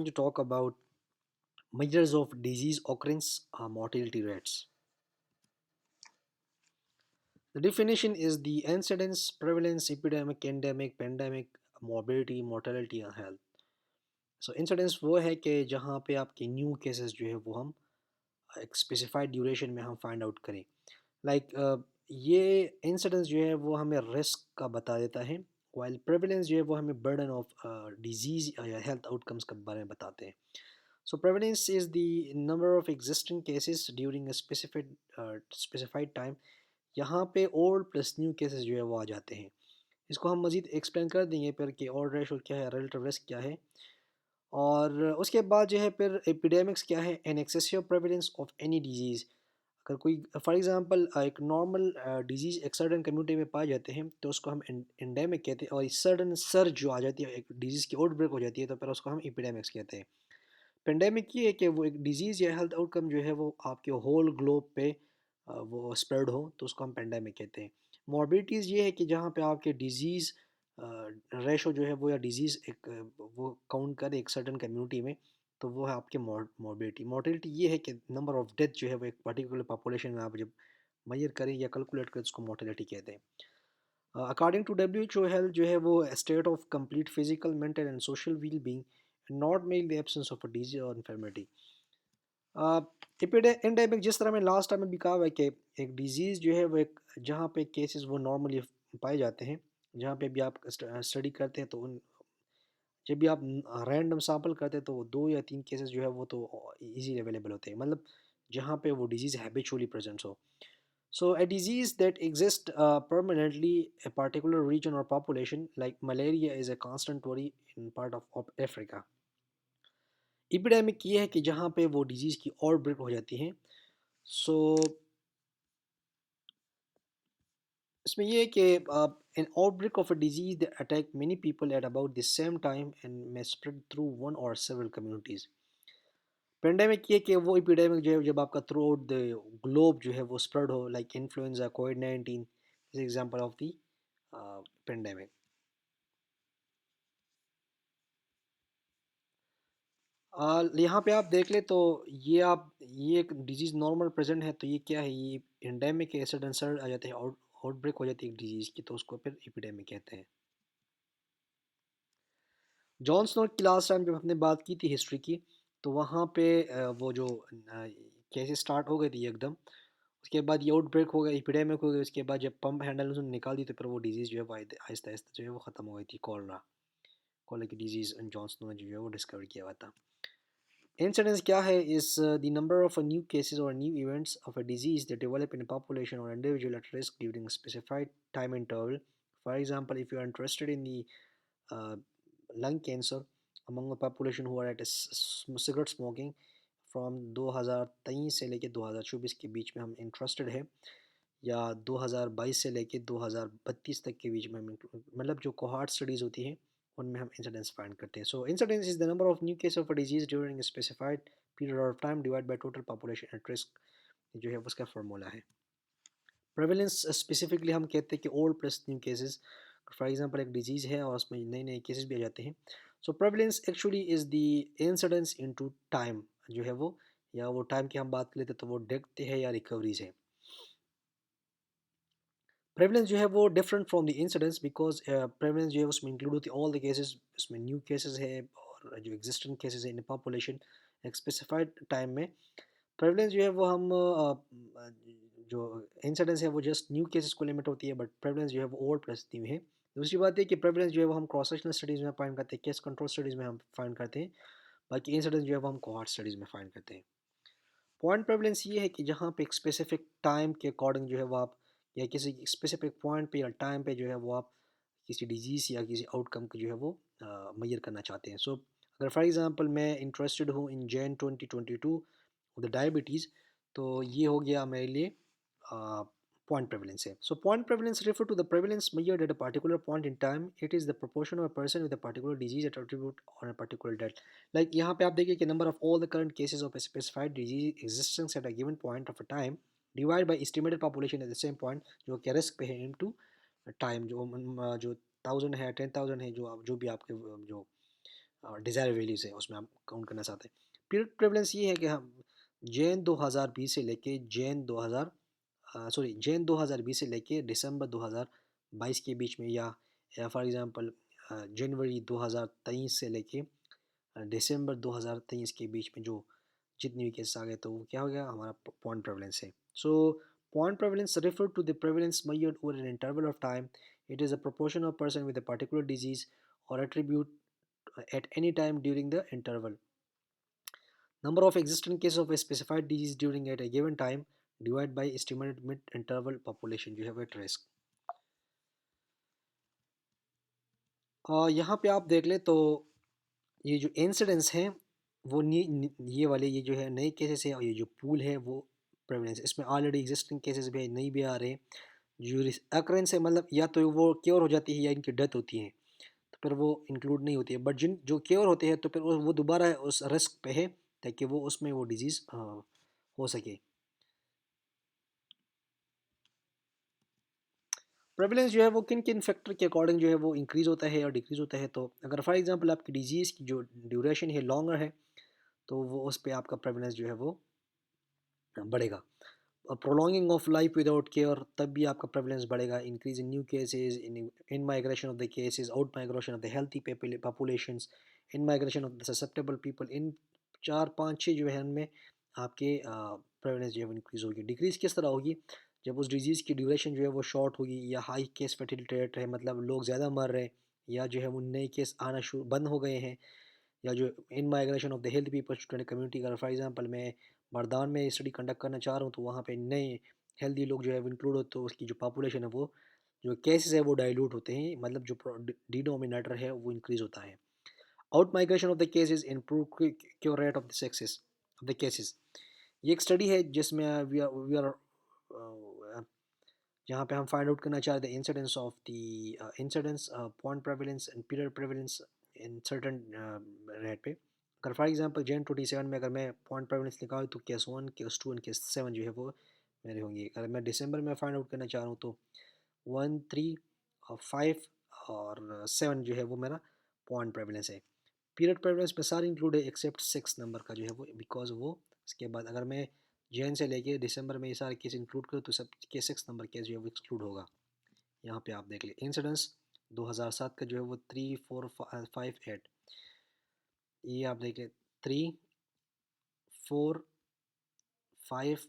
To talk about measures of disease occurrence mortality rates. The definition is the incidence, prevalence, epidemic, endemic, pandemic, morbidity, mortality and health. So incidence वो है कि जहाँ पे आपके new cases जो है वो हम एक स्पेसिफाइड ड्यूरेशन में हम फाइंड आउट करें ये इंसिडेंस जो है वो हमें रिस्क का बता देता है वाइल प्रेवलेंस जो है वो हमें बर्डन ऑफ डिजीज़ या हेल्थ आउटकम्स के बारे में बताते हैं. So prevalence is the number of existing cases during a specified time. यहाँ पे ओल्ड प्लस न्यू केसेस जो है वो आ जाते हैं. इसको हम मज़ीद एक्सप्लेन कर देंगे फिर कि ओल्ड रेशो क्या है, रिलेटिव रिस्क क्या है, और उसके बाद जो है फिर एपिडेमिक्स क्या है, an excessive prevalence of any disease. अगर कोई फॉर एग्जांपल एक नॉर्मल डिजीज़ एक सर्टन कम्युनिटी में पाए जाते हैं तो उसको हम एंडेमिक कहते हैं, और इस सर्टन सर्ज जो आ जाती है, एक डिजीज़ की आउटब्रेक हो जाती है, तो फिर उसको हम एपिडेमिक्स कहते हैं. पेंडेमिक ये है कि वो एक डिजीज़ या हेल्थ आउटकम जो है वो आपके होल ग्लोब पे वो स्प्रेड हो, तो उसको हम पेंडेमिक कहते हैं. मॉर्बिडिटीज़ ये है कि जहाँ पे आपके डिजीज़ रेशो जो है वो, या डिजीज़ एक वो काउंट करे एक सर्टन कम्युनिटी में, तो वो है आपके मॉर्बिडिटी. मोर्टिलिटी ये है कि नंबर ऑफ डेथ जो है वो एक पर्टिकुलर पॉपुलेशन में आप जब मेजर करें या कैलकुलेट करें, उसको मोर्टिलिटी कहते हैं. According to W H O, health जो है वो state of complete physical, mental and social well being, not make the absence of a disease और इन्फर्मिटी. एपिडेमिक जिस तरह मैं लास्ट टाइम में भी कहा हुआ है कि एक डिजीज़ जो है वो एक जहाँ पे केसेस वो नॉर्मली पाए जाते हैं, जहाँ पे भी आप स्टडी करते हैं, तो उन जब भी आप रैंडम सैंपल करते हैं तो वो 2 या 3 केसेस जो है वो तो इजीली अवेलेबल होते हैं, मतलब जहाँ पे वो डिजीज़ हैबिचुअली प्रेजेंट हो. So a disease that exists permanently a particular region or population, like malaria, is a constant worry in part of Africa. Epidemic ये है कि जहाँ पे वो डिजीज़ की और ब्रेक हो जाती हैं. सो इसमें ये है कि an outbreak of a disease that attack many people at about the same time and may spread through one or several communities. Pandemic ये कि वो एपिडेमिक जो है जब आपका थ्रू आउट द ग्लोब जो है वो स्प्रेड हो, like influenza, Covid 19 is example of the pandemic. यहाँ पे आप देख ले तो ये एक डिजीज़ नॉर्मल प्रेजेंट है, तो ये क्या है, ये एंडेमिक है, सडन आ जाते हैं, आउटब्रेक हो जाती है एक डिजीज़ की, तो उसको फिर एपिडेमिक कहते हैं. जॉन स्नो की लास्ट टाइम जब हमने बात की थी हिस्ट्री की, तो वहाँ पे वो जो केसेस स्टार्ट हो गई थी एकदम, उसके बाद ये आउटब्रेक हो गया, एपिडेमिक हो गया, उसके बाद जब पंप हैंडल उन्होंने निकाल दी, तो फिर वो डिजीज़ जो है वो आहिस्ता आहिस्ता जो है वो ख़त्म हो गई थी. कॉलरा की डिजीज़ जॉन स्नो ने जो है वो डिस्कवर किया हुआ था. Incidence क्या है is the number of new cases or new events of a disease that develop in a population or individual at risk during a specified time interval. For example, if you are interested in the uh, lung cancer among a population who are at a cigarette smoking from 2023 से लेके 2024 के बीच में हम interested है, या 2022 से लेके 2032 तक के बीच में हम मतलब जो कोहार्ट स्टडीज़ होती हैं उनमें हम इंसिडेंस फाइंड करते हैं. So incidence is the number of new case of a disease during specified period of time divide by total population at risk, जो है उसका फार्मूला है. प्रेवलेंस स्पेसिफिकली हम कहते हैं कि old plus new cases. For example एक disease है और उसमें नए नए केसेस भी आ जाते हैं. So prevalence actually is the incidence into time जो है वो, या वो टाइम की हम बात लेते तो वो डेथ है या रिकवरीज है. प्रेवलेंस जो है वो different from the incidence, because prevalence जो है उसमें इंक्लूड होती है ऑल द केसेस, उसमें न्यू केसेस है और जो एग्जिस्टिंग केसेस है इन पॉपुलेशन एक स्पेसिफाइड टाइम में. प्रेवलेंस जो है वो हम जो इंसिडेंस है वो जस्ट न्यू केसेस को लिमिट होती है, बट प्रेवलेंस जो है वो ओल्ड प्लस न्यू है. दूसरी बात है कि प्रेवलेंस जो है वो हम क्रॉस सेक्शनल स्टडीज़ में फाइंड करते हैं, केस कंट्रोल स्टडीज़ में हम फाइंड करते हैं, बाकी इंसिडेंस जो है वो हम कोहॉर्ट स्टडीज़ में फाइंड करते हैं. पॉइंट प्रेवलेंस ये है कि जहाँ पे एक स्पेसिफिक टाइम के अकॉर्डिंग जो है वो आप, या किसी स्पेसिफिक पॉइंट पे या टाइम पे जो है वो आप किसी डिजीज़ या किसी आउटकम को जो है वो मेजर करना चाहते हैं. सो अगर फॉर एग्जांपल मैं इंटरेस्टेड हूँ इन जैन 2022 द डायबिटीज़, तो ये हो गया मेरे लिए point prevalence है. So point prevalence refer to the prevalence measured at a particular point in time. It is the proportion of a person with a particular disease attribute on a particular date. Like यहाँ पे आप देखिए कि number of all the current cases of a specified disease existence at a given point of a time divided by estimated population at the same point, जो कि risk पे है into time, जो 1000 है, 10,000 है, जो भी आपके जो डिज़ायर वैल्यूज़ है उसमें हम काउंट करना चाहते हैं। पीरियड प्रेवलेंस ये है कि हम जैन 2020 से लेके जैन 2020 से लेके दिसंबर 2022 के बीच में, या फॉर एग्जांपल जनवरी 2023 से लेके दिसंबर 2023 के बीच में जो जितनी भी केसेस आ गए, तो वो क्या हो गया, हमारा पॉइंट प्रेवलेंस है। So point prevalence refer to the prevalence measured over an interval of time. It is a proportion of person with a particular disease or attribute at any time during the interval. Number of existing cases of a specified disease during at a given time divided by estimated mid-interval population you have at risk. यहाँ पे आप देख ले तो ये जो incidence हैं वो ये वाले ये जो है नए केसेस है, और ये जो पूल है वो प्रेवलेंस, इसमें ऑलरेडी एग्जिस्टिंग केसेस भी है, नहीं भी आ रहे हैं। जो अक्रेंस है मतलब या तो वो क्योर हो जाती है या इनकी डेथ होती है, तो फिर वो इंक्लूड नहीं होती है। बट जिन जो क्योर होते हैं तो फिर वो दोबारा उस रिस्क पे है ताकि वो उसमें वो डिजीज़ हो सके। प्रेवलेंस जो है वो किन किन फैक्टर के अकॉर्डिंग जो है वो इंक्रीज़ होता है और डिक्रीज़ होता है। तो अगर फॉर एग्जांपल आपकी डिजीज़ की जो ड्यूरेशन है लॉन्गर है, तो वो उस पे आपका प्रेवलेंस जो है वो बढ़ेगा। Prolonging of life without care, तब भी आपका प्रेवलेंस बढ़ेगा। Increase in new cases, in migration of the cases, out migration of the healthy populations, in migration of the susceptible people, in चार पाँच छः जो है उनमें आपके प्रेवलेंस जो है वो इंक्रीज़ होगी। डिक्रीज़ किस तरह होगी, जब उस डिजीज़ की ड्यूरेशन जो है वो शॉर्ट होगी, या हाई केस फर्टिलिटी रेट है, मतलब लोग ज़्यादा मर रहे हैं, या जो है वो नए केस आना शुरू बंद हो गए हैं, या जो इन migration of the health people student community का, फॉर एग्जांपल मैं मर्दान में स्टडी कंडक्ट करना चाह रहा हूँ, तो वहाँ पे नए हेल्दी लोग जो है वो इंक्लूड हो, तो उसकी जो पॉपुलेशन है वो जो केसेस है वो डाइल्यूट होते हैं, मतलब जो डिनोमिनेटर है वो इंक्रीज होता है। Out migration of the cases improve cure rate of the success of the cases. ये एक स्टडी है जिसमें वी आर जहाँ पे हम फाइंड आउट करना चाहते हैं incidence of the incidence point prevalence and period prevalence in certain rate पे। अगर फॉर एग्जांपल जैन 27 में अगर मैं पॉइंट प्रेवलेंस निकालूँ तो केस 1 केस 2 एंड केस 7 जो है वो मेरे होंगे। अगर मैं दिसंबर में फाइंड आउट करना चाह रहा हूँ तो 1 3 और 5 और 7 जो है वो मेरा पॉइंट प्रेवलेंस है। पीरियड प्रेवलेंस में सारे इंक्लूड है एक्सेप्ट 6 नंबर का जो है वो, बिकॉज वो इसके बाद अगर मैं जैन से लेके दिसंबर में ये सारे केस इंक्लूड करूँ तो सब के 6 नंबर केस जो है वो एक्सक्लूड होगा। यहाँ पे आप देख ले इंसिडेंस 2007 का जो है वो 3 4 5 8, ये आप देख ले 3 4 5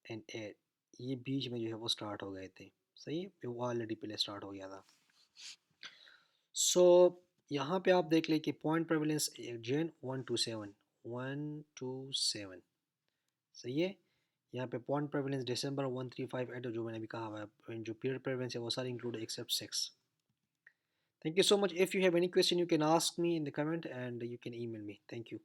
एंड 8, ये बीच में जो है वो स्टार्ट हो गए थे। सही है, वो ऑलरेडी पहले स्टार्ट हो गया था। सो यहाँ पे आप देख ले कि पॉइंट प्रेवलेंस जैन 127 127, सही है। यहाँ पे पॉइंट प्रेवलेंस दिसंबर 1358 जो मैंने अभी कहा हुआ है, जो पीरियड प्रेवलेंस है वो सारे include accept 6। Thank you so much. If you have any question, you can ask me in the comment and you can email me. Thank you.